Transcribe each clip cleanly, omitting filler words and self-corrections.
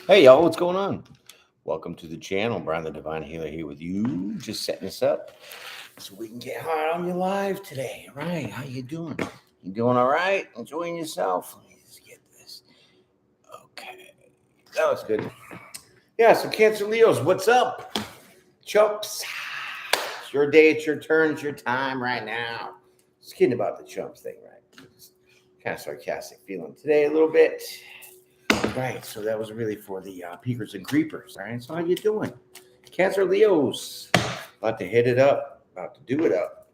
Hey y'all, what's going on? Welcome to the channel. Brian the Divine Healer here with you. Just setting this up so we can get hard on your live today. All right, how you doing? You doing all right? Enjoying yourself? Let me just get this. Okay, that was good. Yeah, so Cancer Leos, what's up? Chumps. It's your day, it's your turn, it's your time right now. Just kidding about the chumps thing, right? Just kind of sarcastic feeling today a little bit. Right, so that was really for the peekers and creepers. All right, so how you doing? Cancer Leos, about to hit it up, about to do it up.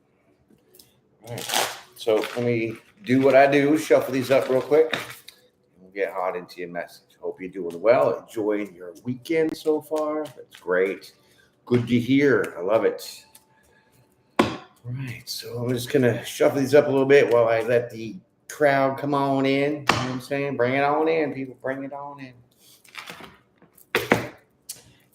All right, so let me do what I do, shuffle these up real quick. We'll get hot into your message. Hope you're doing well, enjoying your weekend so far. That's great. Good to hear. I love it. All right, so I'm just gonna shuffle these up a little bit while I let the crowd come on in. You know what I'm saying? Bring it on in, people. Bring it on in.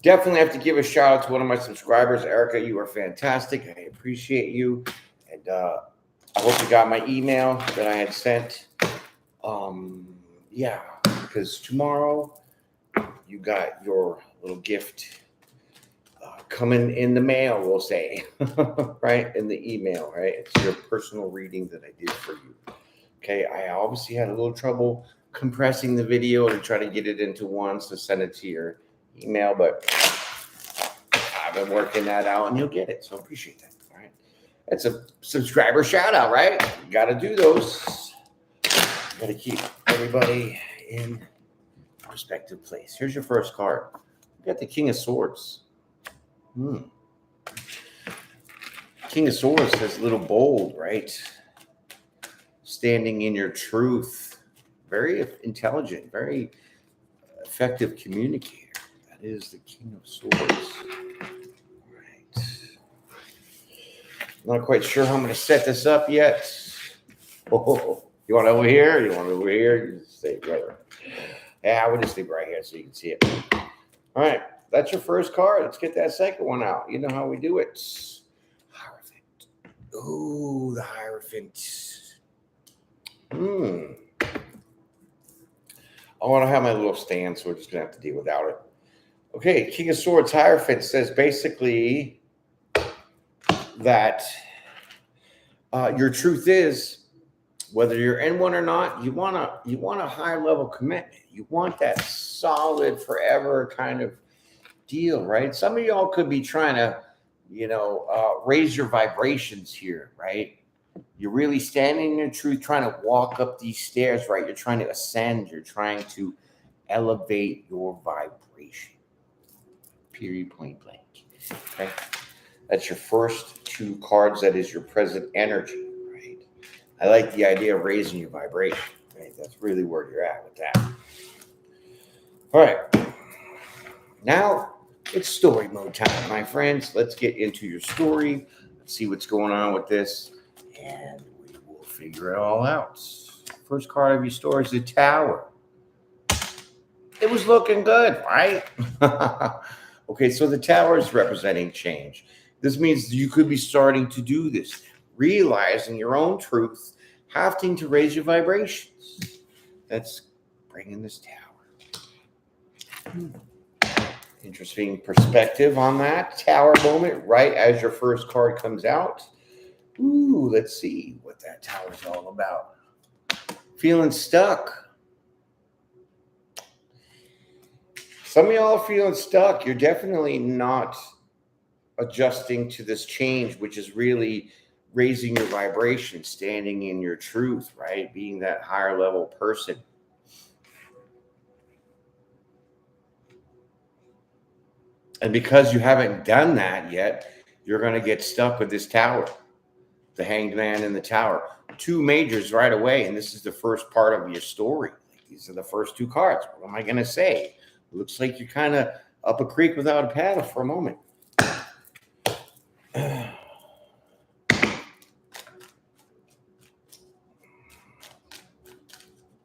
Definitely have to give a shout out to one of my subscribers, Erica. You are fantastic. I appreciate you. And I hope you got my email that I had sent. Yeah, because tomorrow you got your little gift coming in the mail, we'll say, right? In the email, right? It's your personal reading that I did for you. Okay, I obviously had a little trouble compressing the video to try to get it into once to send it to your email, but I've been working that out and you'll get it. So appreciate that. All right. It's a subscriber shout out, right? You got to do those. Got to keep everybody in respective place. Here's your first card. You got the King of Swords. King of Swords says a little bold, right? Standing in your truth. Very intelligent, very effective communicator. That is the King of Swords. Right. Not quite sure how I'm going to set this up yet. Oh, you want it over here? You want it over here? You just stay right there. Yeah, I would just leave right here so you can see it. All right. That's your first card. Let's get that second one out. You know how we do it. Hierophant. Ooh, the Hierophant. I want to have my little stand, so we're just going to have to deal without it. Okay, King of Swords Hierophant says basically that your truth is, whether you're in one or not, you want a higher level commitment. You want that solid forever kind of deal, right? Some of y'all could be trying to, raise your vibrations here, right? You're really standing in your truth, trying to walk up these stairs, right? You're trying to ascend. You're trying to elevate your vibration. Period, point blank. Okay? That's your first two cards. That is your present energy, right? I like the idea of raising your vibration, right? That's really where you're at with that. All right. Now it's story mode time, my friends. Let's get into your story. Let's see what's going on with this. And we will figure it all out. First card of your story is the Tower. It was looking good, right? Okay, so the Tower is representing change. This means you could be starting to do this, realizing your own truth, having to raise your vibrations. That's bringing this Tower. Interesting perspective on that Tower moment, right as your first card comes out. Ooh, let's see what that Tower's all about. Feeling stuck. Some of y'all are feeling stuck. You're definitely not adjusting to this change, which is really raising your vibration, standing in your truth, right? Being that higher level person. And because you haven't done that yet, you're going to get stuck with this Tower. The Hanged Man and the Tower. Two majors right away, and this is the first part of your story. These are the first two cards. What am I going to say? It looks like you're kind of up a creek without a paddle for a moment.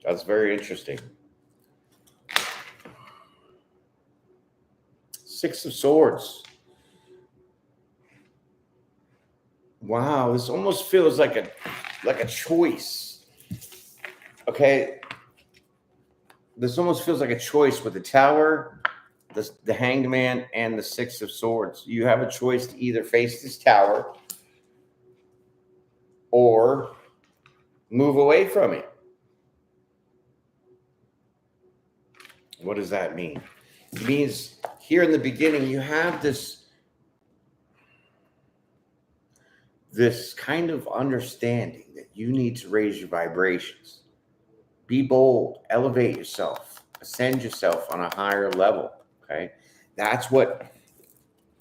That's very interesting. Six of Swords. Wow, this almost feels like a choice. Okay. this almost feels like a choice with the Tower, the Hanged Man, and the Six of Swords. You have a choice to either face this Tower or move away from it. What does that mean? It means here in the beginning, you have this kind of understanding that you need to raise your vibrations. Be bold, elevate yourself, ascend yourself on a higher level. Okay. That's what,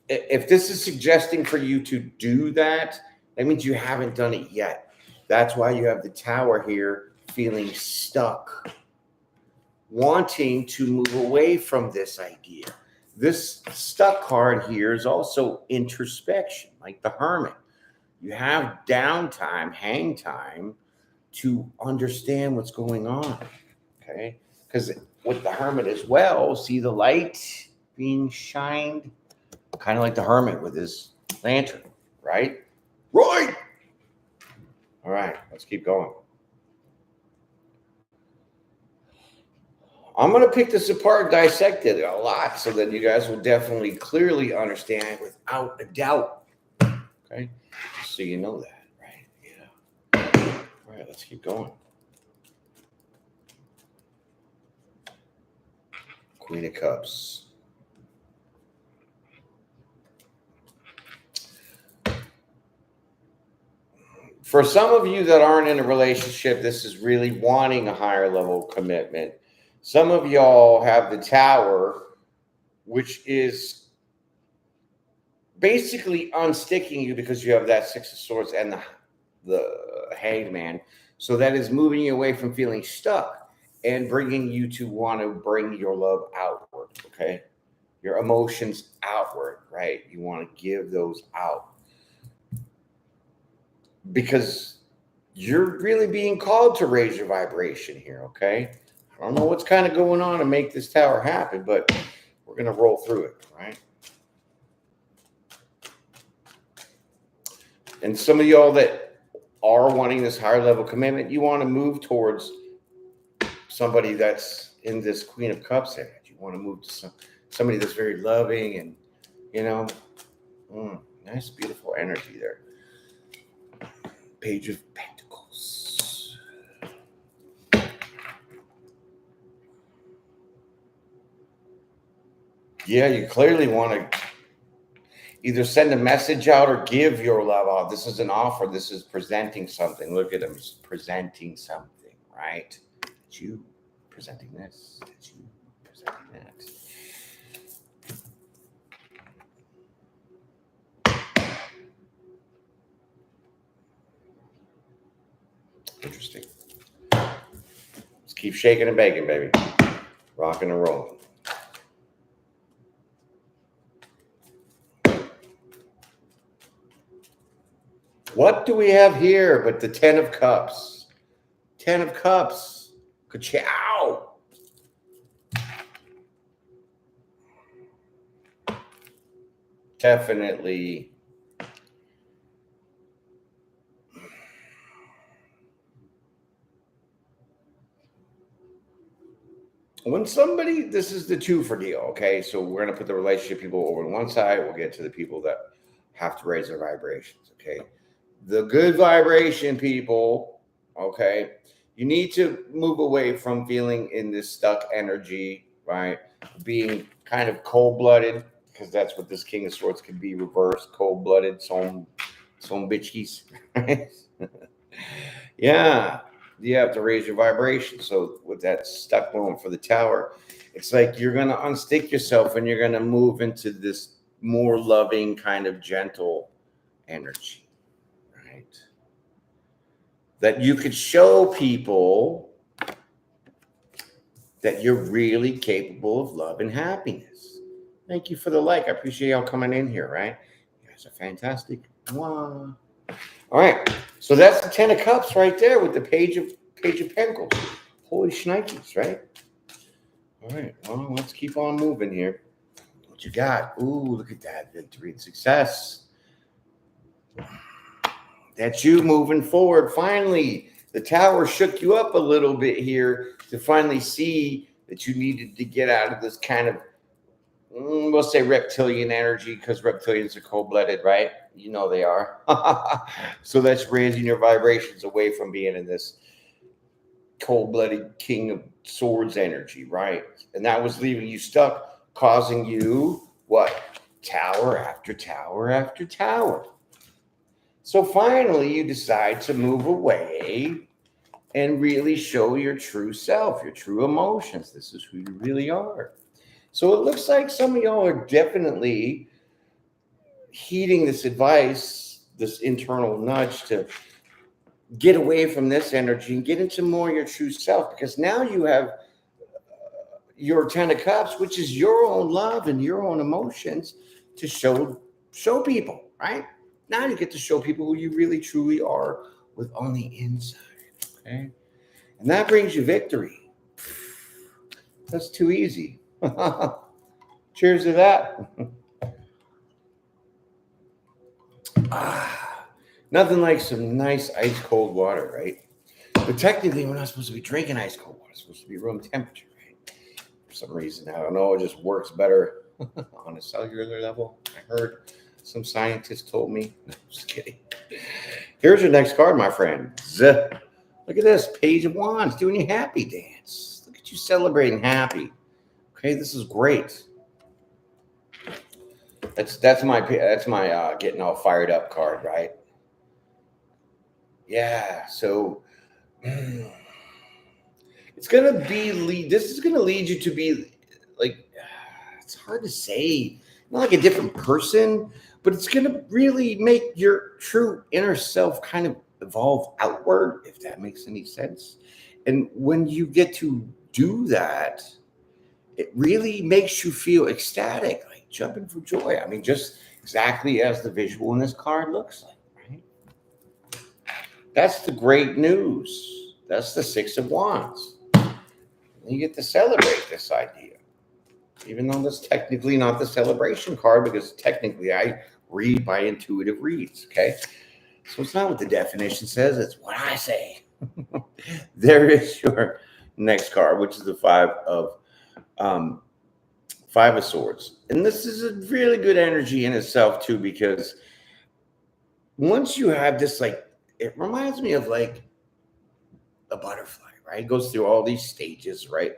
if this is suggesting for you to do that, that means you haven't done it yet. That's why you have the Tower here feeling stuck, wanting to move away from this idea. This stuck card here is also introspection, like the Hermit. You have downtime, hang time to understand what's going on, okay? Because with the Hermit as well, see the light being shined, kind of like the Hermit with his lantern, right? Right. All right, let's keep going. I'm going to pick this apart, dissect it a lot so that you guys will definitely clearly understand it without a doubt. Okay, so you know that, right? Yeah. All right, let's keep going. Queen of Cups. For some of you that aren't in a relationship, this is really wanting a higher level of commitment. Some of y'all have the Tower, which is basically unsticking you because you have that Six of Swords and the Hanged Man. So that is moving you away from feeling stuck and bringing you to want to bring your love outward, okay? Your emotions outward, right? You want to give those out because you're really being called to raise your vibration here, okay? I don't know what's kind of going on to make this Tower happen, but we're going to roll through it, right? And some of y'all that are wanting this higher level commitment, you want to move towards somebody that's in this Queen of Cups area. You want to move to somebody that's very loving and, you know, nice, beautiful energy there. Page of Pentacles. Yeah, you clearly want to either send a message out or give your love out. This is an offer. This is presenting something. Look at him. He's presenting something, right? It's you presenting this. It's you presenting that. Interesting. Let's keep shaking and baking, baby. Rocking and rolling. What do we have here but the Ten of Cups? Ten of Cups. Ka-chow. Definitely. When somebody, this is the two for deal, okay? So we're going to put the relationship people over on one side. We'll get to the people that have to raise their vibrations, okay? The good vibration people, okay? You need to move away from feeling in this stuck energy, right? Being kind of cold-blooded, because that's what this King of Swords can be, reversed, cold-blooded, some bitchies, right? Yeah. You have to raise your vibration. So with that stuck moment for the Tower, it's like you're going to unstick yourself and you're going to move into this more loving, kind of gentle energy, right? That you could show people that you're really capable of love and happiness. Thank you for the like. I appreciate y'all coming in here, right? You guys are fantastic. Mwah. All right, so that's the Ten of Cups right there with the Page of Pentacles. Holy shnikes, right? All right, well, let's keep on moving here. What you got? Ooh, look at that. Victory and success. That's you moving forward. Finally, the Tower shook you up a little bit here to finally see that you needed to get out of this kind of, we'll say reptilian energy, because reptilians are cold-blooded, right? You know they are. So that's raising your vibrations away from being in this cold-blooded King of Swords energy, right? And that was leaving you stuck, causing you what? Tower after tower after tower. So finally, you decide to move away and really show your true self, your true emotions. This is who you really are. So it looks like some of y'all are definitely heeding this advice, this internal nudge to get away from this energy and get into more your true self, because now you have your 10 of Cups, which is your own love and your own emotions to show people, right? Now you get to show people who you really truly are with on the inside, okay? And that brings you victory. That's too easy. Cheers to that. Nothing like some nice ice cold water, right? But technically, we're not supposed to be drinking ice cold water. It's supposed to be room temperature, right? For some reason, I don't know. It just works better on a cellular level. I heard some scientists told me. No, I'm just kidding. Here's your next card, my friends. Look at this, Page of Wands, doing your happy dance. Look at you celebrating happy. Okay, this is great. That's my getting all fired up card, right? Yeah, so it's gonna be this is gonna lead you to be like, it's hard to say, not like a different person, but it's gonna really make your true inner self kind of evolve outward, if that makes any sense. And when you get to do that, it really makes you feel ecstatic, like jumping for joy. I mean, just exactly as the visual in this card looks like, right? That's the great news. That's the Six of Wands. You get to celebrate this idea, even though that's technically not the celebration card, because technically I read by intuitive reads, okay? So it's not what the definition says, it's what I say. There is your next card, which is the Five of Swords. And this is a really good energy in itself too, because once you have this, like, it reminds me of like a butterfly, right? It goes through all these stages, right?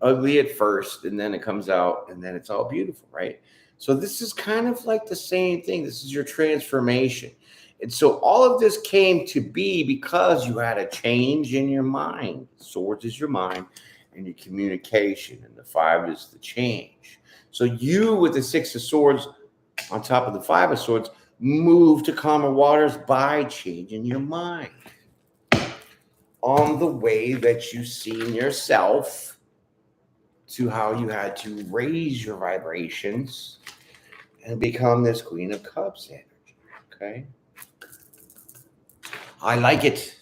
Ugly at first, and then it comes out, and then it's all beautiful, right? So this is kind of like the same thing. This is your transformation. And so all of this came to be because you had a change in your mind. Swords is your mind and your communication, and the Five is the change. So you, with the Six of Swords on top of the Five of Swords, move to calmer waters by changing your mind on the way that you see yourself, to how you had to raise your vibrations and become this Queen of Cups energy, okay? I like it.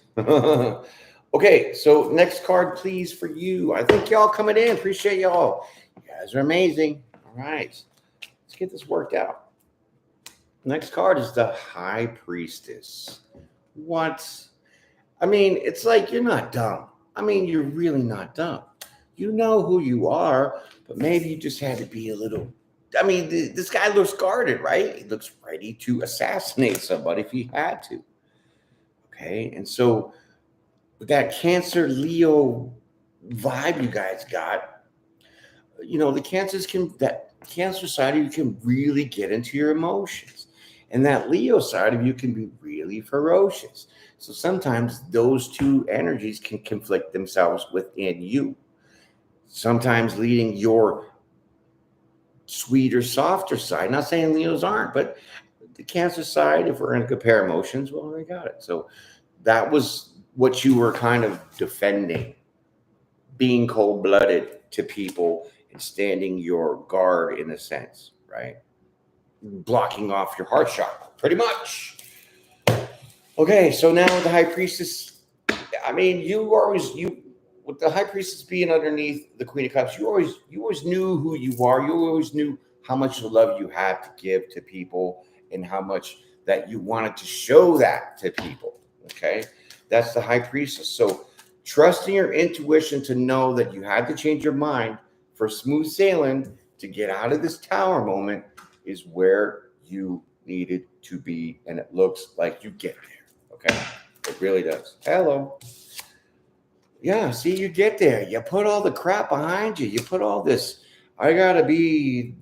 Okay, so next card, please, for you. I think y'all coming in. Appreciate y'all. You guys are amazing. All right, let's get this worked out. Next card is the High Priestess. What? I mean, it's like you're not dumb. I mean, you're really not dumb. You know who you are, but maybe you just had to be a little. I mean, this guy looks guarded, right? He looks ready to assassinate somebody if he had to. Okay, and so with that Cancer Leo vibe you guys got, you know, the that Cancer side of you can really get into your emotions, and that Leo side of you can be really ferocious. So sometimes those two energies can conflict themselves within you, sometimes leading your sweeter, softer side. Not saying Leos aren't, but the Cancer side, if we're going to compare emotions, well, they got it. So that was what you were kind of defending, being cold-blooded to people and standing your guard in a sense, right? Blocking off your heart chakra, pretty much. Okay, so now with the High Priestess, I mean, with the High Priestess being underneath the Queen of Cups, you always knew who you are. You always knew how much love you had to give to people and how much that you wanted to show that to people. Okay, that's the High Priestess. So trusting your intuition to know that you had to change your mind for smooth sailing to get out of this tower moment is where you needed to be. And it looks like you get there. Okay. It really does. Hello. Yeah. See, you get there. You put all the crap behind you. You put all this, I got to be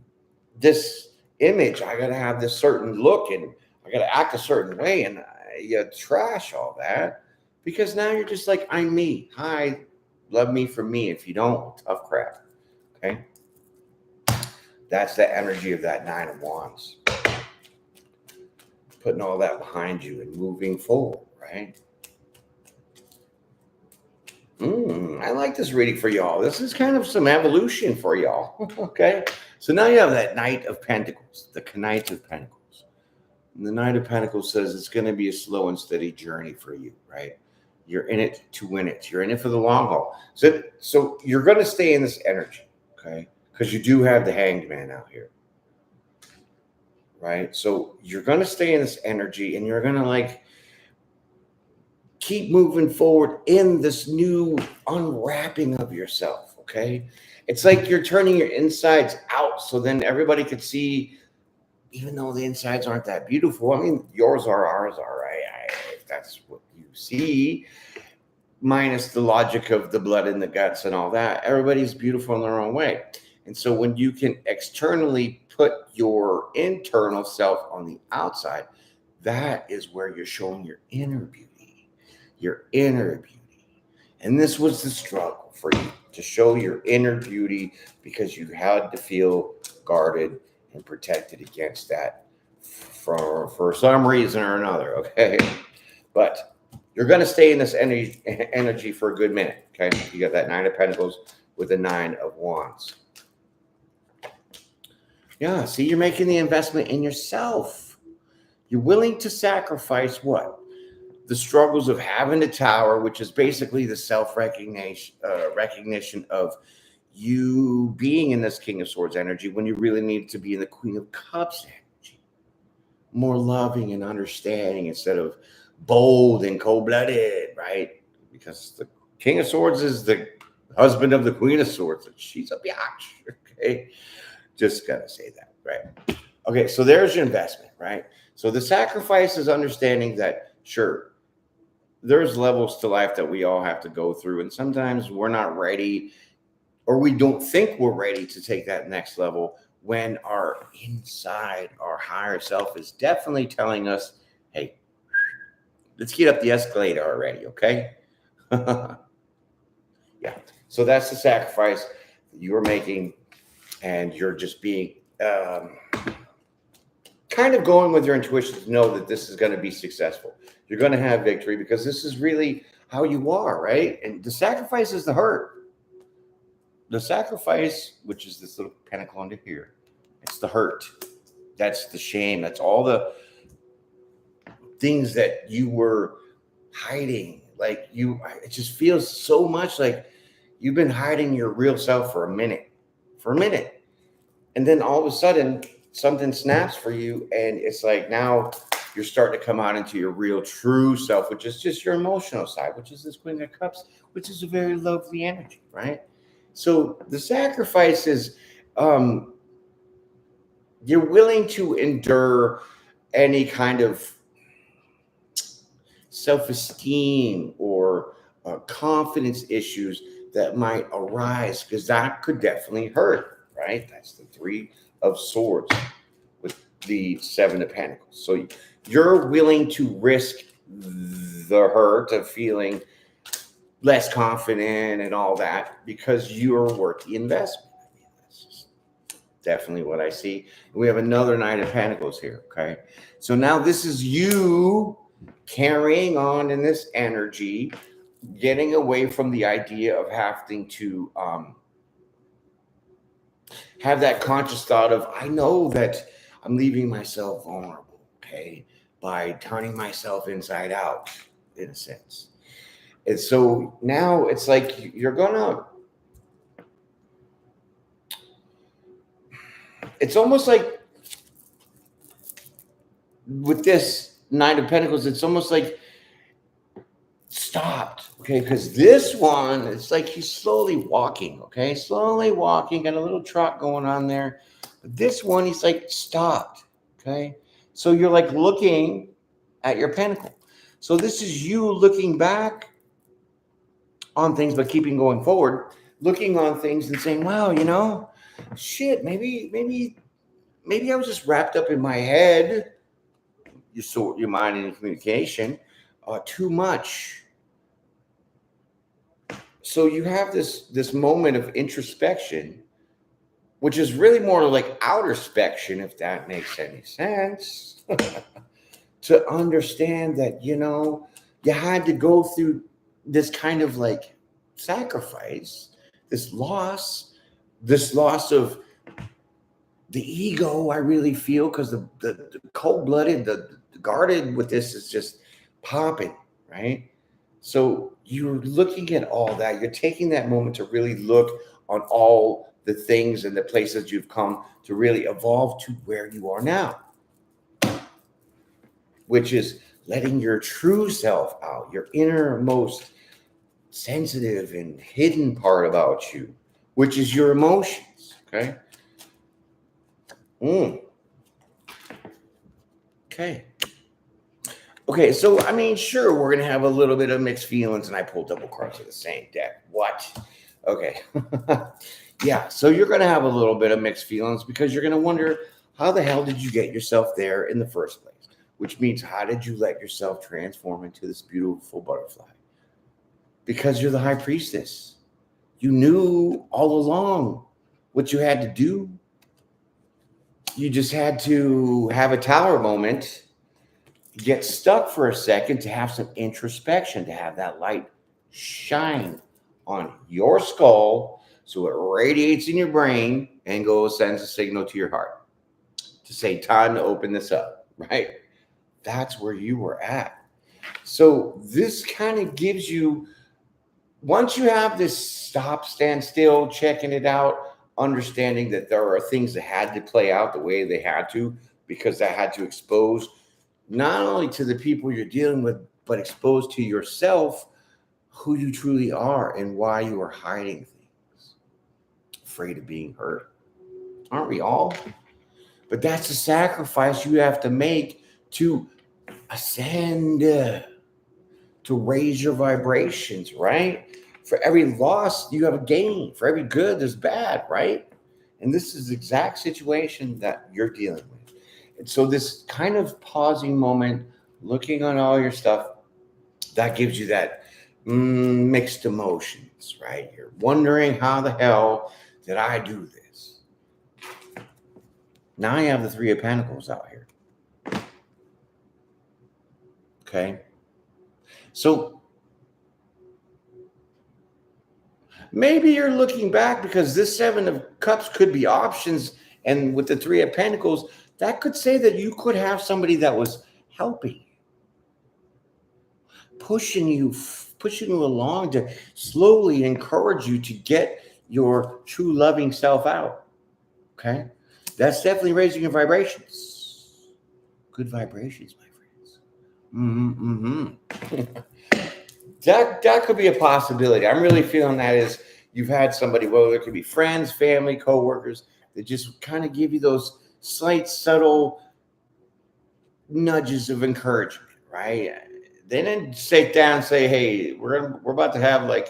this image. I got to have this certain look and I got to act a certain way. And you trash all that because now you're just like, I'm me. Hi, love me for me. If you don't, tough crap. Okay. That's the energy of that 9 of Wands. Putting all that behind you and moving forward, right? I like this reading for y'all. This is kind of some evolution for y'all. Okay. So now you have that Knight of Pentacles, the Knight of Pentacles. And the Knight of Pentacles says it's going to be a slow and steady journey for you, right? You're in it to win it. You're in it for the long haul. So you're going to stay in this energy, okay? Because you do have the Hanged Man out here, right? So you're going to stay in this energy and you're going to like keep moving forward in this new unwrapping of yourself, okay? It's like you're turning your insides out so then everybody could see, even though the insides aren't that beautiful. I mean, yours are, ours are, right? If that's what you see, minus the logic of the blood and the guts and all that, everybody's beautiful in their own way. And so when you can externally put your internal self on the outside, that is where you're showing your inner beauty, your inner beauty. And this was the struggle for you, to show your inner beauty because you had to feel guarded and protected against that for some reason or another, okay? But you're going to stay in this energy for a good minute, okay? You got that 9 of Pentacles with the 9 of Wands. Yeah, see, you're making the investment in yourself. You're willing to sacrifice what? The struggles of having a tower, which is basically the recognition of you being in this King of Swords energy when you really need to be in the Queen of Cups energy. More loving and understanding instead of bold and cold-blooded, right? Because the King of Swords is the husband of the Queen of Swords. And she's a biatch, okay? Just gotta say that, right? Okay, so there's your investment, right? So the sacrifice is understanding that, sure, there's levels to life that we all have to go through. And sometimes we're not ready or we don't think we're ready to take that next level when our inside, our higher self is definitely telling us, hey, let's get up the escalator already, okay? Yeah. So that's the sacrifice that you're making, and you're just being kind of going with your intuition to know that this is going to be successful. You're going to have victory because this is really how you are, right? And the sacrifice is the hurt. The sacrifice, which is this little pentacle under here, it's the hurt. That's the shame. That's all the things that you were hiding. Like it just feels so much like you've been hiding your real self for a minute. And then all of a sudden something snaps for you. And it's like, now you're starting to come out into your real true self, which is just your emotional side, which is this Queen of Cups, which is a very lovely energy, right? So the sacrifice is, you're willing to endure any kind of self-esteem or confidence issues that might arise, because that could definitely hurt, right? That's the 3 of Swords with the 7 of Pentacles. So you're willing to risk the hurt of feeling less confident and all that because you're worth the investment. I mean, that's just definitely what I see. We have another 9 of Pentacles here, okay? So now this is you carrying on in this energy, getting away from the idea of having to have that conscious thought of, I know that I'm leaving myself vulnerable, okay, by turning myself inside out, in a sense. And so now it's like you're gonna, it's almost like with this 9 of Pentacles, it's almost like stopped. Okay, because this one, it's like he's slowly walking, okay? Slowly walking, got a little trot going on there. But this one, he's like stopped, okay? So you're like looking at your pentacle. So this is you looking back on things, but keeping going forward, looking on things and saying, wow, shit, maybe I was just wrapped up in my head, your mind and communication, too much. So you have this moment of introspection, which is really more like outer spection, if that makes any sense, to understand that you had to go through this kind of like sacrifice, this loss of the ego. I really feel, because the cold-blooded, the guarded with this is just popping, right? So you're looking at all that. You're taking that moment to really look on all the things and the places you've come to really evolve to where you are now, which is letting your true self out, your innermost sensitive and hidden part about you, which is your emotions, okay? Okay, so I mean, sure, we're gonna have a little bit of mixed feelings, and I pulled double cards of the same deck. What? Okay. Yeah, so you're gonna have a little bit of mixed feelings because you're gonna wonder, how the hell did you get yourself there in the first place? Which means, how did you let yourself transform into this beautiful butterfly? Because you're the high priestess. You knew all along what you had to do. You just had to have a tower moment, get stuck for a second, to have some introspection, to have that light shine on your skull so it radiates in your brain and sends a signal to your heart to say, time to open this up, right? That's where you were at. So this kind of gives you, once you have this stop, stand still, checking it out, understanding that there are things that had to play out the way they had to, because that had to expose not only to the people you're dealing with, but expose to yourself who you truly are and why you are hiding things, afraid of being hurt. Aren't we all? But that's a sacrifice you have to make to ascend, to raise your vibrations, right? For every loss, you have a gain. For every good, there's bad, right? And this is the exact situation that you're dealing with. And so this kind of pausing moment, looking on all your stuff, that gives you that mixed emotions, right? You're wondering, how the hell did I do this? Now you have the Three of Pentacles out here. Okay. So maybe you're looking back, because this Seven of Cups could be options. And with the Three of Pentacles, that could say that you could have somebody that was helping, pushing you along to slowly encourage you to get your true loving self out. Okay. That's definitely raising your vibrations. Good vibrations, my friends. That could be a possibility. I'm really feeling that is, you've had somebody, well, it could be friends, family, coworkers, that just kind of give you those slight, subtle nudges of encouragement, right? They didn't sit down and say, hey, we're about to have like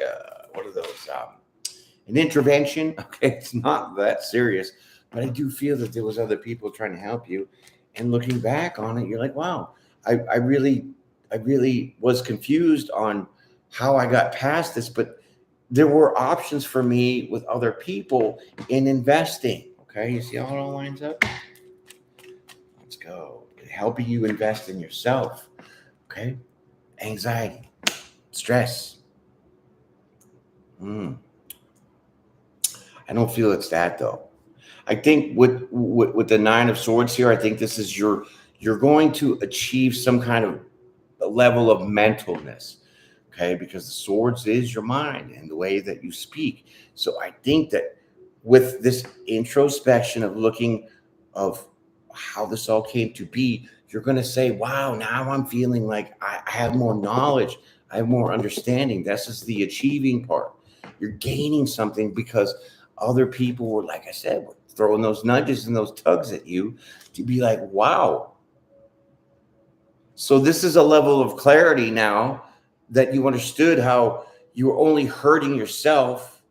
what are those? An intervention. Okay, it's not that serious, but I do feel that there was other people trying to help you. And looking back on it, you're like, wow, I really was confused on how I got past this, but there were options for me with other people in investing. Okay, you see how it all lines up? Let's go. Helping you invest in yourself. Okay, anxiety, stress. I don't feel it's that though. I think with the Nine of Swords here, I think this is you're going to achieve some kind of level of mentalness. Okay, because the swords is your mind and the way that you speak. So I think that with this introspection of looking of how this all came to be, you're going to say, wow, now I'm feeling like I have more knowledge I have more understanding. This is the achieving part. You're gaining something because other people were, like I said, were throwing those nudges and those tugs at you to be like, wow. So this is a level of clarity now that you understood how you were only hurting yourself,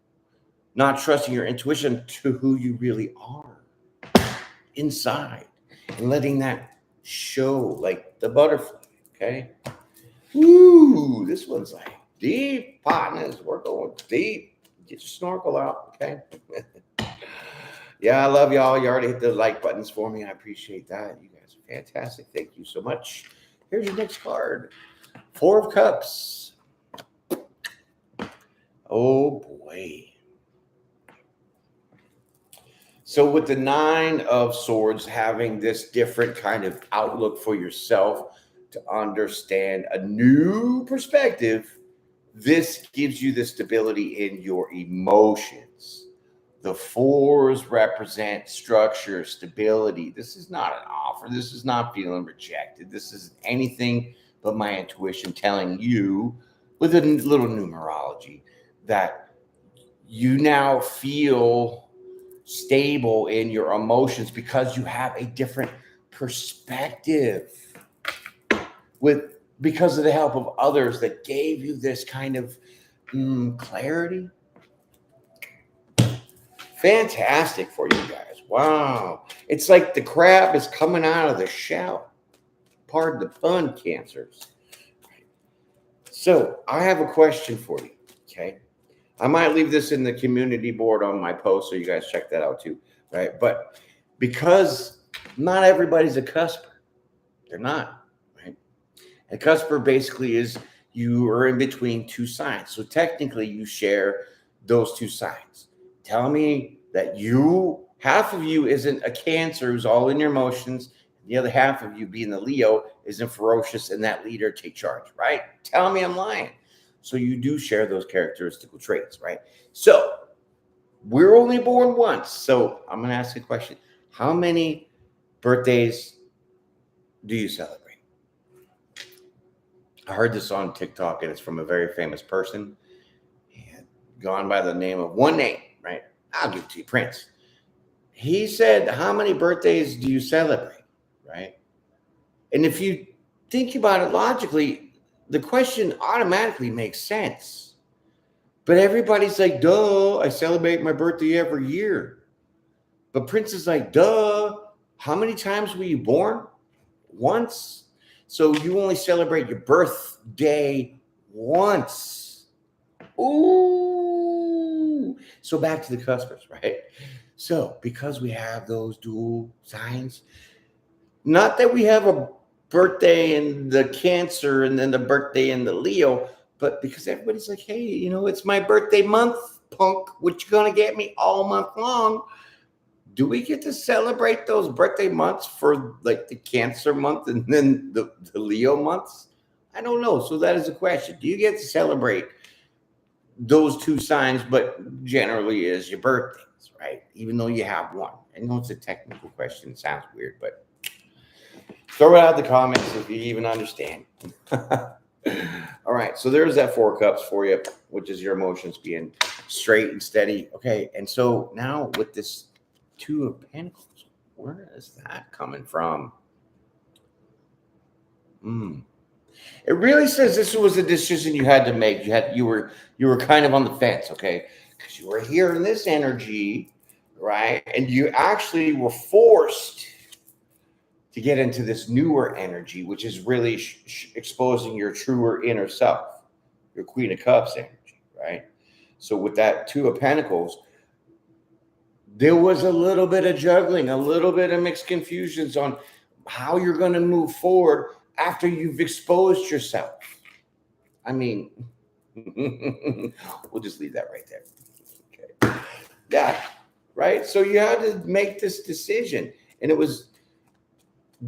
not trusting your intuition to who you really are inside, and letting that show like the butterfly. Okay. Woo, this one's like deep, partners. We're going deep. Get your snorkel out. Okay. Yeah, I love y'all. You already hit the like buttons for me. I appreciate that. You guys are fantastic. Thank you so much. Here's your next card. 4 of Cups. Oh boy. So with the 9 of Swords, having this different kind of outlook for yourself to understand a new perspective, this gives you the stability in your emotions. The 4s represent structure, stability. This is not an offer. This is not feeling rejected. This is anything but my intuition telling you with a little numerology that you now feel stable in your emotions because you have a different perspective because of the help of others that gave you this kind of clarity. Fantastic for you guys. Wow. It's like the crab is coming out of the shell. Pardon the pun, Cancers. So I have a question for you. Okay. I might leave this in the community board on my post, so you guys check that out too. Right. But because not everybody's a cusper, they're not. Right. A cusper basically is you are in between 2 signs. So technically you share those 2 signs. Tell me that half of you isn't a Cancer who's all in your emotions. The other half of you, being the Leo, isn't ferocious and that leader take charge, right? Tell me I'm lying. So you do share those characteristical traits, right? So we're only born once. So I'm going to ask you a question. How many birthdays do you celebrate? I heard this on TikTok, and it's from a very famous person. Gone by the name of one name, right? I'll give it to you, Prince. He said, how many birthdays do you celebrate, right? And if you think about it logically, the question automatically makes sense. But everybody's like, duh, I celebrate my birthday every year. But Prince is like, duh, how many times were you born? Once. So you only celebrate your birthday once. Ooh. So back to the cuspers, right? So because we have those dual signs, not that we have a birthday in the Cancer and then the birthday in the Leo, but because everybody's like, hey, it's my birthday month, punk. What you gonna get me all month long? Do we get to celebrate those birthday months for like the Cancer month and then the Leo months? I don't know. So that is a question. Do you get to celebrate those 2 signs, but generally is your birthdays, right? Even though you have one. I know it's a technical question. It sounds weird, but throw it out in the comments if you even understand. All right. So there's that 4 cups for you, which is your emotions being straight and steady. Okay. And so now with this 2 of Pentacles, where is that coming from? It really says this was a decision you had to make. You were kind of on the fence, okay? Because you were here in this energy, right? And you actually were forced to get into this newer energy, which is really exposing your truer inner self, your Queen of Cups energy, right? So with that 2 of Pentacles, there was a little bit of juggling, a little bit of mixed confusions on how you're going to move forward after you've exposed yourself. I mean, we'll just leave that right there. Okay. Yeah, right? So you had to make this decision. And it was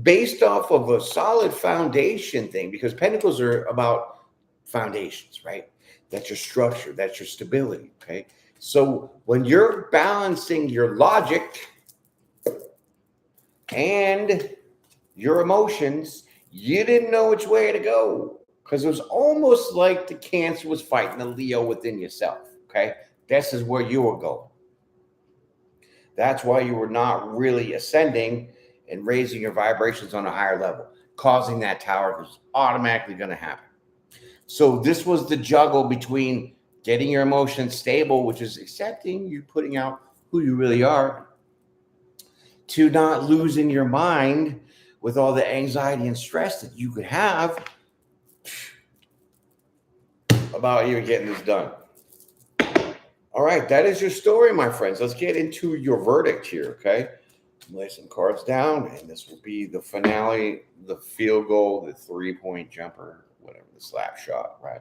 based off of a solid foundation thing, because Pentacles are about foundations, right? That's your structure. That's your stability, okay? So when you're balancing your logic and your emotions, you didn't know which way to go Because it was almost like the Cancer was fighting the Leo within yourself. Okay. This is where you were going. That's why you were not really ascending and raising your vibrations on a higher level, causing that tower was automatically going to happen. So this was the juggle between getting your emotions stable, which is accepting you putting out who you really are, to not losing your mind with all the anxiety and stress that you could have about you getting this done. All right, that is your story, my friends. Let's get into your verdict here, okay? Lay some cards down, and this will be the finale, the field goal, the 3-point jumper, whatever, the slap shot, right?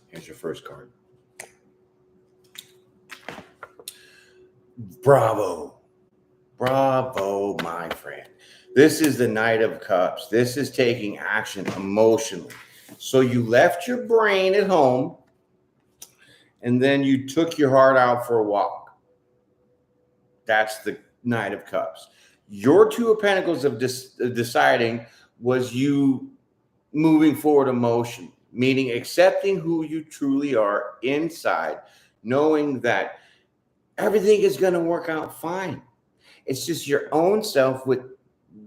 Here's your first card. Bravo. Bravo, my friend. This is the Knight of Cups. This is taking action emotionally. So you left your brain at home, and then you took your heart out for a walk. That's the Knight of Cups. Your Two of Pentacles of deciding was you moving forward emotion, meaning accepting who you truly are inside, knowing that everything is going to work out fine. It's just your own self with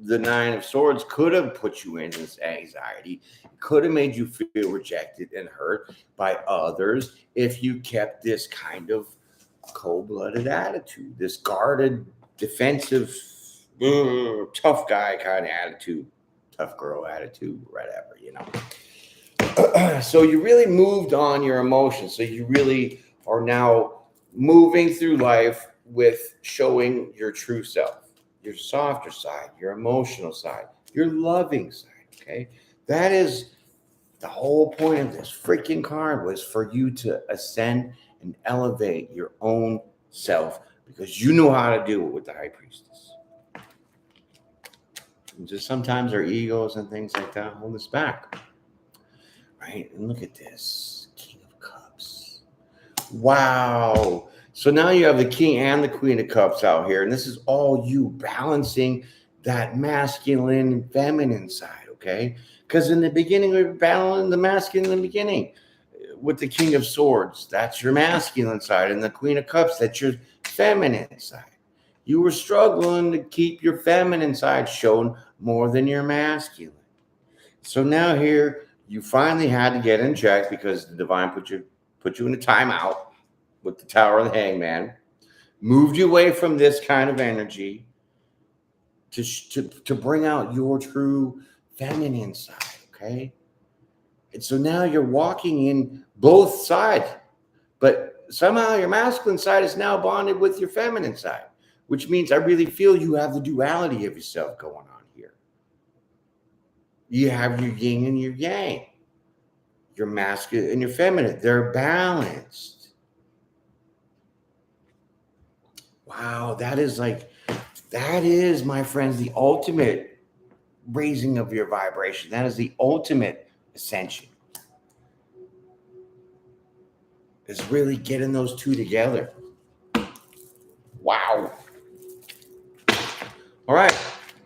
the Nine of Swords could have put you in this anxiety, could have made you feel rejected and hurt by others if you kept this kind of cold-blooded attitude, this guarded, defensive, tough guy kind of attitude, tough girl attitude, whatever, you know. So you really moved on your emotions. So you really are now moving through life with showing your true self. Your softer side, your emotional side, your loving side, okay? That is the whole point of this freaking card, was for you to ascend and elevate your own self, because you know how to do it with the High Priestess. And just sometimes our egos and things like that hold us back, right? And look at this, King of Cups. Wow. So now you have the King and the Queen of Cups out here, and this is all you balancing that masculine and feminine side, okay? Because in the beginning, we were battling the masculine in the beginning with the King of Swords. That's your masculine side, and the Queen of Cups, that's your feminine side. You were struggling to keep your feminine side shown more than your masculine. So now here, you finally had to get in check because the divine put you in a timeout with the Tower of the Hangman, moved you away from this kind of energy to bring out your true feminine side, okay? And so now you're walking in both sides, but somehow your masculine side is now bonded with your feminine side, which means I really feel you have the duality of yourself going on here. You have your yin and your yang, your masculine and your feminine. They're balanced. Wow, that is, my friends, the ultimate raising of your vibration. That is the ultimate ascension. Is really getting those two together. Wow. All right,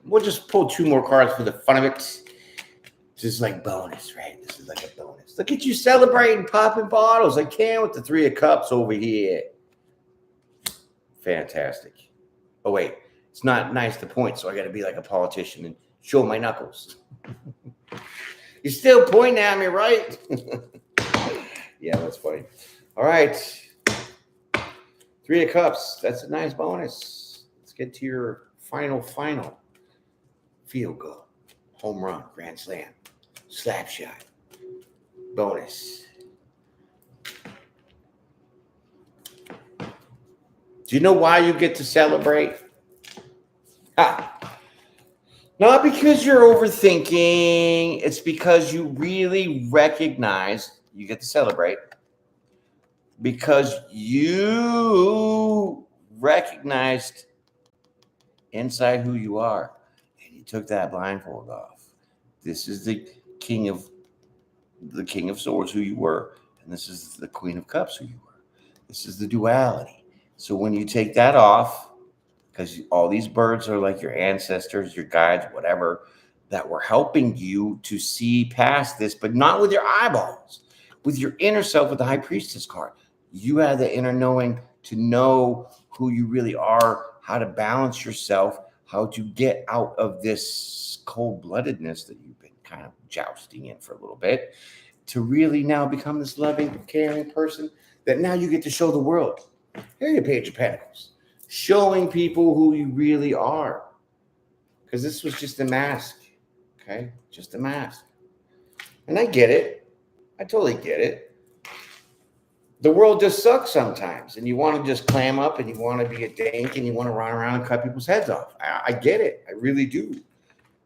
we'll just pull 2 more cards for the fun of it. This is like bonus, right? This is like a bonus. Look at you celebrating, popping bottles. I can with the 3 of Cups over here. Fantastic. Oh, wait. It's not nice to point, so I got to be like a politician and show my knuckles. You're still pointing at me, right? Yeah, that's funny. All right. 3 of Cups. That's a nice bonus. Let's get to your final. Field goal. Home run. Grand slam. Slap shot. Bonus. Do you know why you get to celebrate? Not because you're overthinking. It's because you really recognize you get to celebrate. Because you recognized inside who you are. And you took that blindfold off. This is the King of Swords, who you were. And this is the Queen of Cups, who you were. This is the duality. So when you take that off, because all these birds are like your ancestors, your guides, whatever, that were helping you to see past this, but not with your eyeballs, with your inner self, with the High Priestess card. You have the inner knowing to know who you really are, how to balance yourself, how to get out of this cold-bloodedness that you've been kind of jousting in for a little bit, to really now become this loving, caring person that now you get to show the world. Here your Page of Pentacles, showing people who you really are. Because this was just a mask, okay? Just a mask. And I get it. I totally get it. The world just sucks sometimes, and you want to just clam up, and you want to be a dink, and you want to run around and cut people's heads off. I get it. I really do.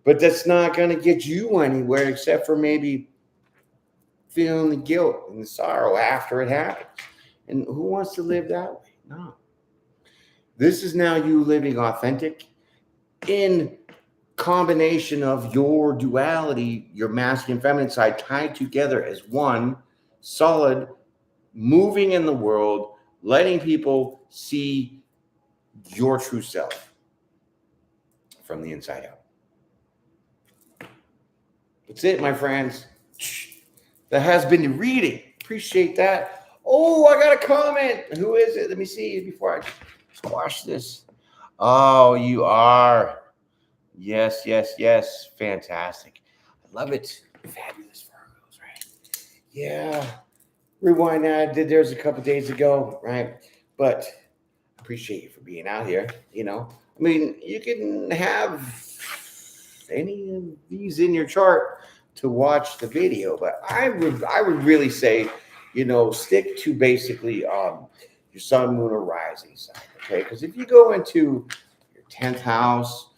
But that's not going to get you anywhere except for maybe feeling the guilt and the sorrow after it happens. And who wants to live that way? No. This is now you living authentic in combination of your duality, your masculine and feminine side tied together as one solid, moving in the world, letting people see your true self from the inside out. That's it, my friends. That has been the reading. Appreciate that. Oh, I got a comment. Who is it? Let me see before I squash this. Oh, you are. Yes, yes, yes. Fantastic. I love it. Fabulous Virgos, right? Yeah. Rewind that. I did theirs a couple days ago, right? But I appreciate you for being out here. You know, I mean, you can have any of these in your chart to watch the video, but I would really say, you know, stick to basically your sun, moon, or rising sign, okay? Because if you go into your 10th house,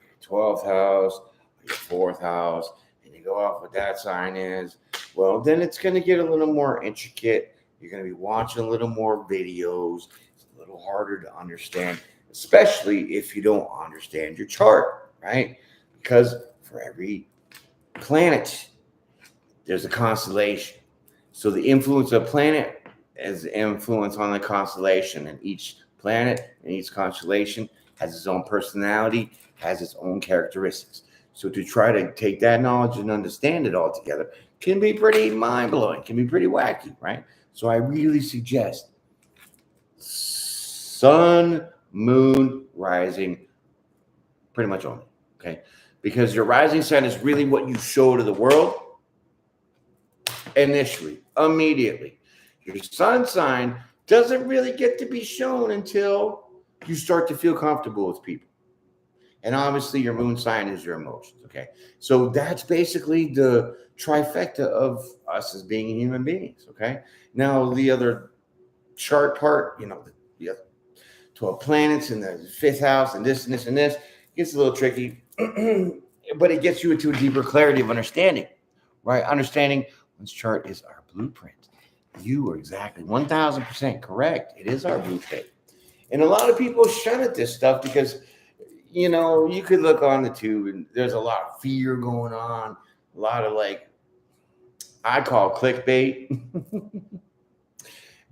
your 12th house, your 4th house, and you go off what that sign is, well, then it's going to get a little more intricate. You're going to be watching a little more videos. It's a little harder to understand, especially if you don't understand your chart, right? Because for every planet, there's a constellation. So the influence of a planet is influence on the constellation, and each planet and each constellation has its own personality, has its own characteristics. So to try to take that knowledge and understand it all together can be pretty mind-blowing, can be pretty wacky, right? So I really suggest sun, moon, rising, pretty much only, okay? Because your rising sign is really what you show to the world initially, immediately. Your sun sign doesn't really get to be shown until you start to feel comfortable with people. And obviously your moon sign is your emotions, okay? So that's basically the trifecta of us as being human beings, okay? Now the other chart part, you know, the other 12 planets in the 5th house and this and this and this gets a little tricky, but it gets you into a deeper clarity of understanding, right? Understanding one's chart is our blueprint. You are exactly 1000% correct. It is our blueprint. And a lot of people shun at this stuff because, you know, you could look on the tube and there's a lot of fear going on, a lot of like, I call clickbait,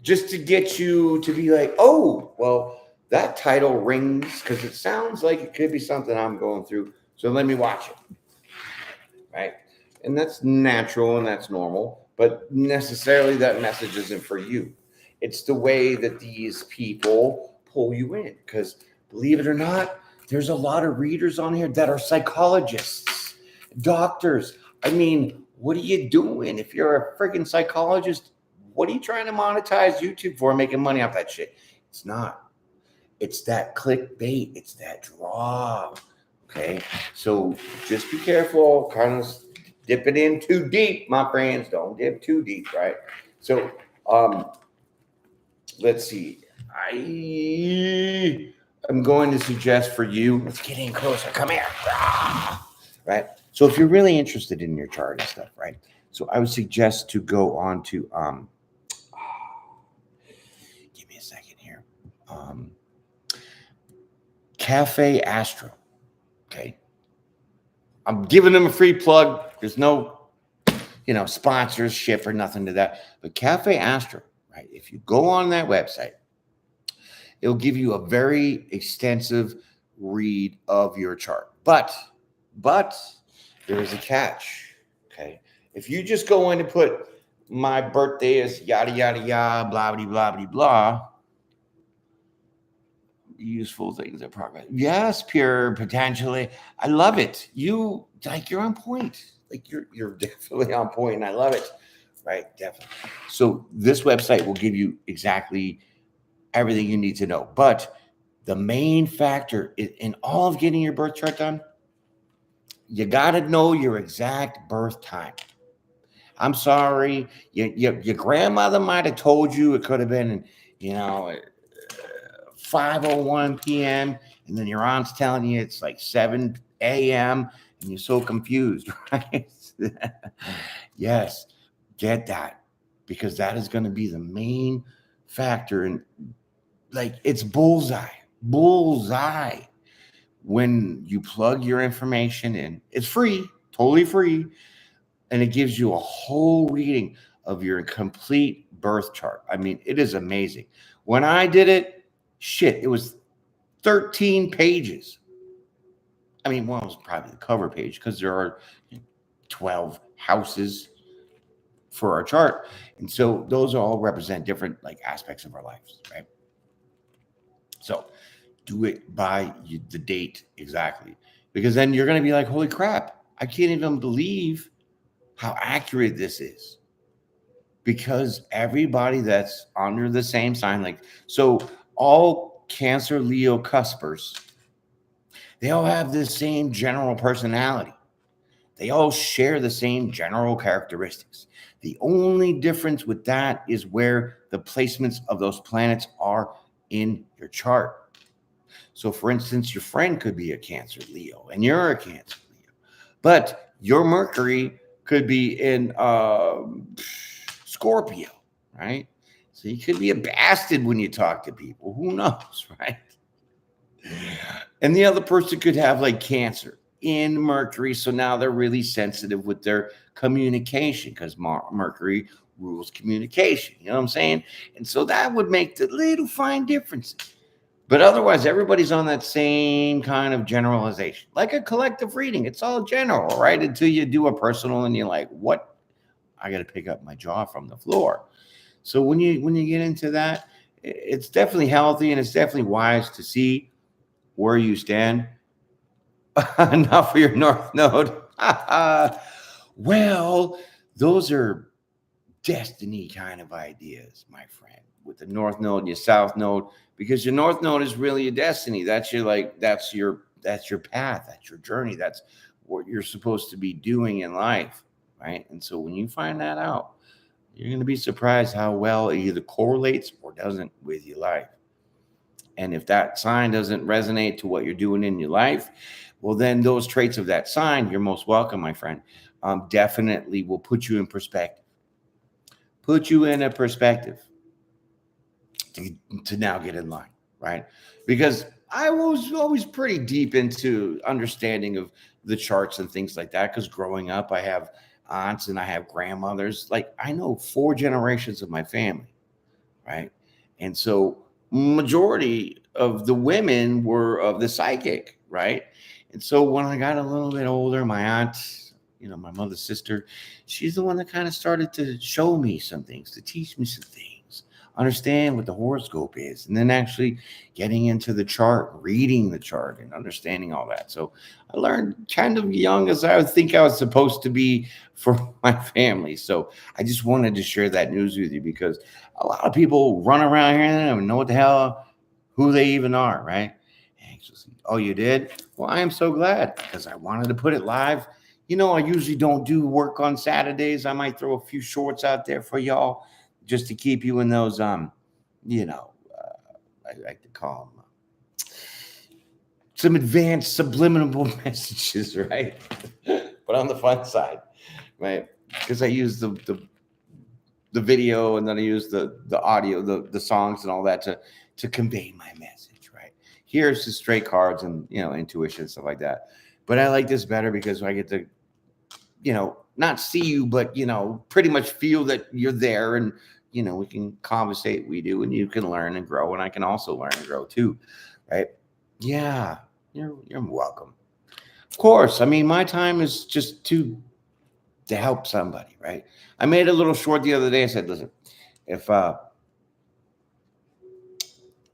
just to get you to be like, oh, well, that title rings because it sounds like it could be something I'm going through. So let me watch it, right? And that's natural and that's normal, but necessarily that message isn't for you. It's the way that these people pull you in because believe it or not, there's a lot of readers on here that are psychologists, doctors. I mean, what are you doing? If you're a freaking psychologist, what are you trying to monetize YouTube for, making money off that shit? It's not. It's that clickbait. It's that draw. Okay? So just be careful. Kind of dip it in too deep, my friends. Don't dip too deep, right? So let's see. I'm going to suggest for you, let's get in closer. Come here. Right? So if you're really interested in your chart and stuff, right? So I would suggest to go on to, give me a second here. Cafe Astro. Okay. I'm giving them a free plug. There's no, you know, sponsorship or nothing to that. But Cafe Astro, right? If you go on that website, it'll give you a very extensive read of your chart. But there is a catch. Okay. If you just go in and put my birthday is yada yada yada, blah blah blah blah blah. Useful things in progress. Yes, pure potentially. I love it. You're on point. Like you're definitely on point, and I love it. Right, definitely. So this website will give you exactly everything you need to know. But the main factor in all of getting your birth chart done, you got to know your exact birth time. I'm sorry, your grandmother might have told you it could have been, 5:01 p.m. and then your aunt's telling you it's like 7 a.m. and you're so confused, right? Yes, get that, because that is going to be the main factor. And like, it's bullseye when you plug your information in. It's free, totally free, and it gives you a whole reading of your complete birth chart. I mean, it is amazing. When I did it, it was 13 pages. I mean, one was probably the cover page because there are 12 houses for our chart. And so those all represent different aspects of our lives, right? So do it by the date exactly, because then you're going to be like, holy crap, I can't even believe how accurate this is, because everybody that's under the same sign, so all Cancer, Leo, cuspers, they all have the same general personality. They all share the same general characteristics. The only difference with that is where the placements of those planets are in your chart. So, for instance, your friend could be a Cancer, Leo, and you're a Cancer, Leo, but your Mercury could be in Scorpio, right? So you could be a bastard when you talk to people. Who knows, right? And the other person could have Cancer in Mercury. So now they're really sensitive with their communication, because Mercury rules communication. You know what I'm saying? And so that would make the little fine differences. But otherwise, everybody's on that same kind of generalization, like a collective reading. It's all general, right? Until you do a personal and you're like, what? I got to pick up my jaw from the floor. So when you get into that, it's definitely healthy, and it's definitely wise to see where you stand. Now for your North Node. Well, those are destiny kind of ideas, my friend, with the North Node and your South Node, because your North Node is really your destiny. That's your path. That's your journey. That's what you're supposed to be doing in life, right? And so when you find that out, you're going to be surprised how well it either correlates or doesn't with your life. And if that sign doesn't resonate to what you're doing in your life, well, then those traits of that sign, you're most welcome, my friend, definitely will put you in perspective. Put you in a perspective to now get in line, right? Because I was always pretty deep into understanding of the charts and things like that, because growing up, I have aunts and I have grandmothers. I know 4 generations of my family, right? And so majority of the women were of the psychic, right? And so when I got a little bit older, my aunt, my mother's sister, she's the one that kind of started to show me some things, to teach me some things, understand what the horoscope is, and then actually getting into the chart, reading the chart, and understanding all that. So I learned kind of young, as I would think I was supposed to be for my family. So I just wanted to share that news with you, because a lot of people run around here and they don't even know what the hell, who they even are, right? Anxiously. Oh, you did? Well, I am so glad, because I wanted to put it live. I usually don't do work on Saturdays. I might throw a few shorts out there for y'all just to keep you in those, I like to call them some advanced subliminal messages, right? But on the fun side, right? Because I use the video, and then I use the audio, the songs and all that to convey my message, right? Here's the straight cards and, intuition, stuff like that. But I like this better because I get to, not see you, but, pretty much feel that you're there, and, we can conversate, we do, and you can learn and grow, and I can also learn and grow too, right? Yeah. You're welcome. Of course. I mean, my time is just to help somebody, right? I made a little short the other day. I said, listen, if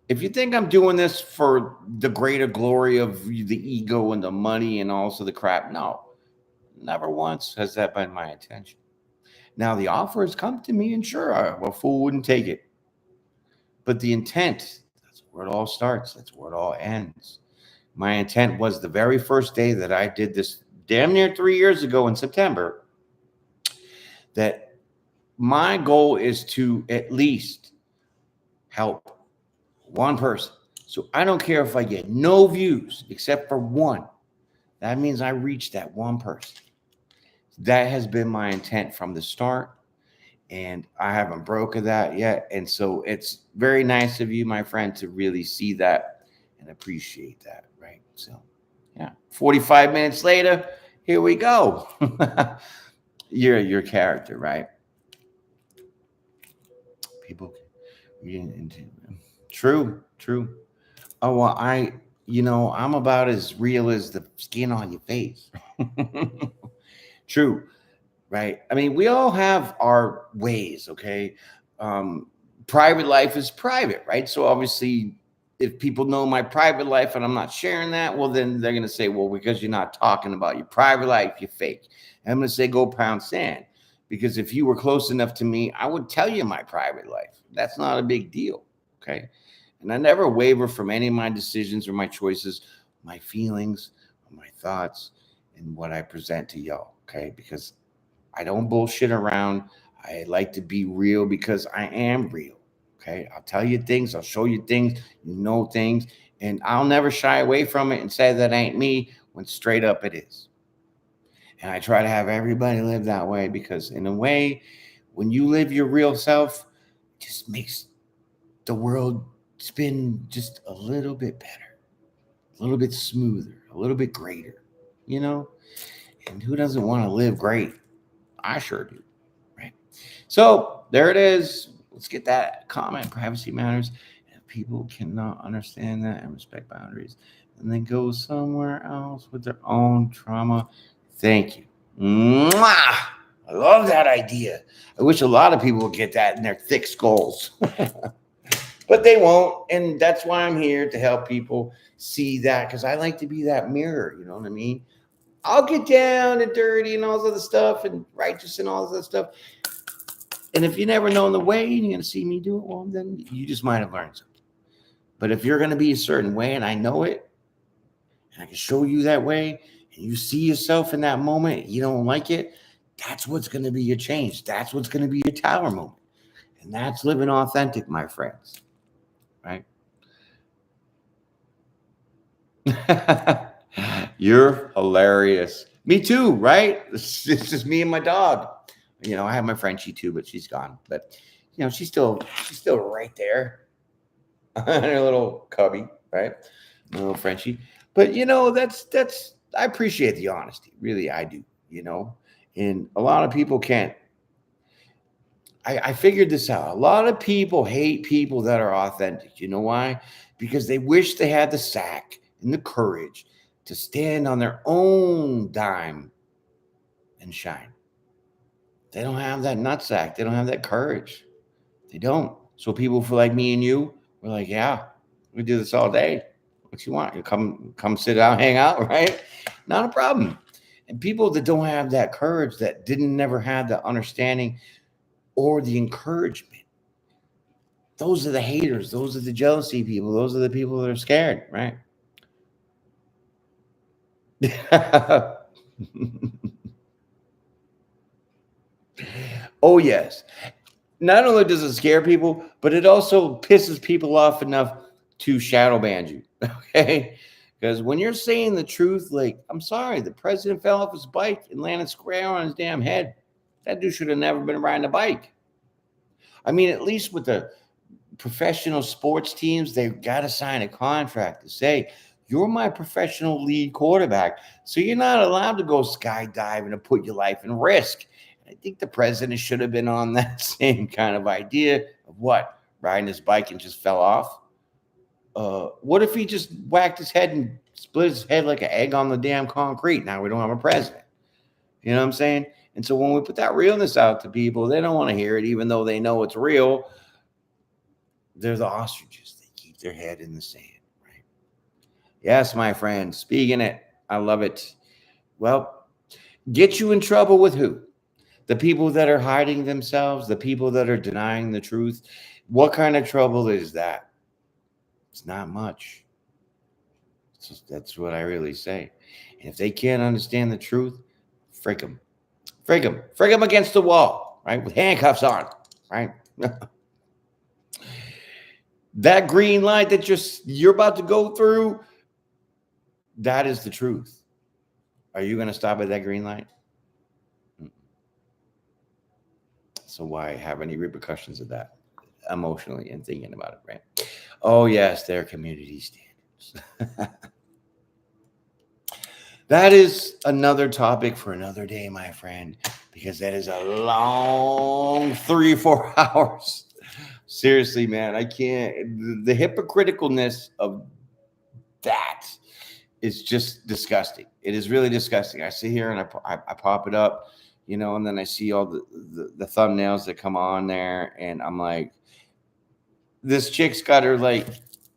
if you think I'm doing this for the greater glory of the ego and the money and also the crap, no, never once has that been my intention. Now the offer has come to me, and sure, a fool wouldn't take it. But the intent, that's where it all starts. That's where it all ends. My intent was the very first day that I did this, damn near 3 years ago in September, that my goal is to at least help one person. So I don't care if I get no views except for one. That means I reached that one person. That has been my intent from the start, and I haven't broken that yet. And so it's very nice of you, my friend, to really see that and appreciate that, right? So, yeah, 45 minutes later, here we go. Your character, right? People reading into true. Oh well, I'm about as real as the skin on your face. True, right? I mean, we all have our ways, okay? Private life is private, right? So obviously, if people know my private life and I'm not sharing that, well, then they're going to say, well, because you're not talking about your private life, you're fake. And I'm going to say, go pound sand. Because if you were close enough to me, I would tell you my private life. That's not a big deal, okay? And I never waver from any of my decisions or my choices, my feelings, or my thoughts, and what I present to y'all, okay? Because I don't bullshit around. I like to be real because I am real. Okay. I'll tell you things. I'll show you things. You know things. And I'll never shy away from it and say that ain't me when straight up it is. And I try to have everybody live that way because, in a way, when you live your real self, it just makes the world spin just a little bit better, a little bit smoother, a little bit greater, you know? And who doesn't want to live great? I sure do. Right. So there it is. Let's get that comment. Privacy matters. If people cannot understand that and respect boundaries, and then go somewhere else with their own trauma. Thank you. Mwah! I love that idea. I wish a lot of people would get that in their thick skulls. But they won't. And that's why I'm here, to help people see that, because I like to be that mirror. You know what I mean? I'll get down and dirty and all this other stuff and righteous and all this other stuff. And if you never known the way and you're going to see me do it, well, then you just might have learned something. But if you're going to be a certain way and I know it, and I can show you that way, and you see yourself in that moment, you don't like it, that's what's going to be your change. That's what's going to be your tower moment. And that's living authentic, my friends. Right? You're hilarious. Me too, right? It's just me and my dog. You know, I have my Frenchie too, but she's gone. But you know, she's still right there. Her little cubby, right? My little Frenchie. But you know, that's I appreciate the honesty. Really, I do, you know. And a lot of people can't. I figured this out. A lot of people hate people that are authentic. You know why? Because they wish they had the sack and the courage to stand on their own dime and shine. They don't have that nutsack. They don't have that courage. They don't. So people feel like me and you, we're like, yeah, we do this all day. What you want? You come sit down, hang out, right? Not a problem. And people that don't have that courage, that didn't never have the understanding or the encouragement, those are the haters. Those are the jealousy people. Those are the people that are scared, right? Oh, yes. Not only does it scare people, but it also pisses people off enough to shadow ban you. Okay? Because when you're saying the truth, like, I'm sorry, the president fell off his bike and landed square on his damn head. That dude should have never been riding a bike. I mean, at least with the professional sports teams, they've got to sign a contract to say, you're my professional lead quarterback, so you're not allowed to go skydiving and put your life in risk. I think the president should have been on that same kind of idea of what? Riding his bike and just fell off? What if he just whacked his head and split his head like an egg on the damn concrete. Now we don't have a president. You know what I'm saying? And so when we put that realness out to people, they don't want to hear it, even though they know it's real. They're the ostriches. They keep their head in the sand, right? Yes, my friend, speaking it. I love it. Well, get you in trouble with who? The people that are hiding themselves, the people that are denying the truth. What kind of trouble is that? It's not much. That's what I really say. And if they can't understand the truth, frick them. Frick them. Frick them against the wall, right? With handcuffs on, right? That green light that you're about to go through, that is the truth. Are you going to stop at that green light? So why have any repercussions of that emotionally and thinking about it, right? Oh, yes, they're community standards. That is another topic for another day, my friend, because that is a long 3 or 4 hours. Seriously, man, I can't. The hypocriticalness of that is just disgusting. It is really disgusting. I sit here and I pop it up, you know, and then I see all the thumbnails that come on there, and I'm like, this chick's got her like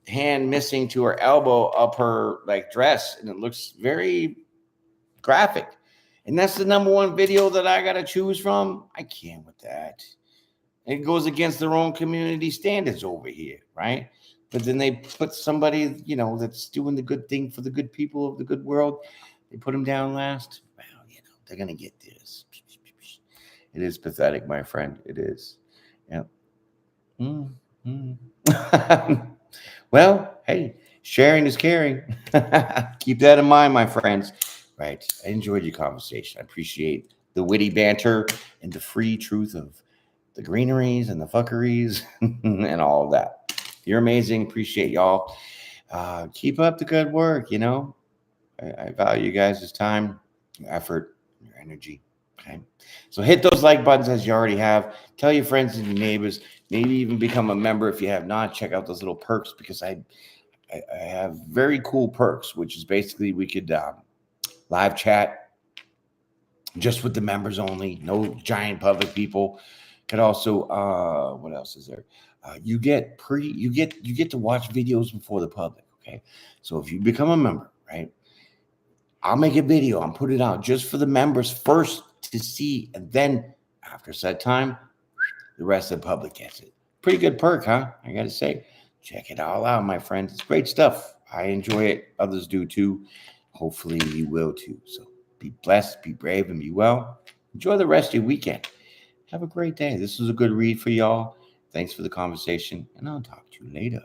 hand missing to her elbow up her like dress, and it looks very graphic. And that's the number one video that I got to choose from. I can't with that. It goes against their own community standards over here, right? But then they put somebody, you know, that's doing the good thing for the good people of the good world. They put them down last. Well, you know, they're going to get this. It is pathetic, my friend. It is. Yeah. Well, hey, sharing is caring. Keep that in mind, my friends. Right. I enjoyed your conversation. I appreciate the witty banter and the free truth of the greeneries and the fuckeries and all of that. You're amazing. Appreciate y'all. Keep up the good work. You know, I value you guys' time, your effort, your energy. Okay. So hit those like buttons as you already have. Tell your friends and your neighbors. Maybe even become a member if you have not. Check out those little perks, because I have very cool perks, which is basically we could live chat just with the members only. No giant public people. Could also what else is there? You get to watch videos before the public. Okay. So if you become a member, right, I'll make a video. I'll put it out just for the members first to see, and then after said time, the rest of the public gets it. Pretty good perk, huh? I gotta say, check it all out, my friends. It's great stuff. I enjoy it. Others do too. Hopefully you will too. So be blessed, be brave, and be well. Enjoy the rest of your weekend. Have a great day. This was a good read for y'all. Thanks for the conversation, and I'll talk to you later.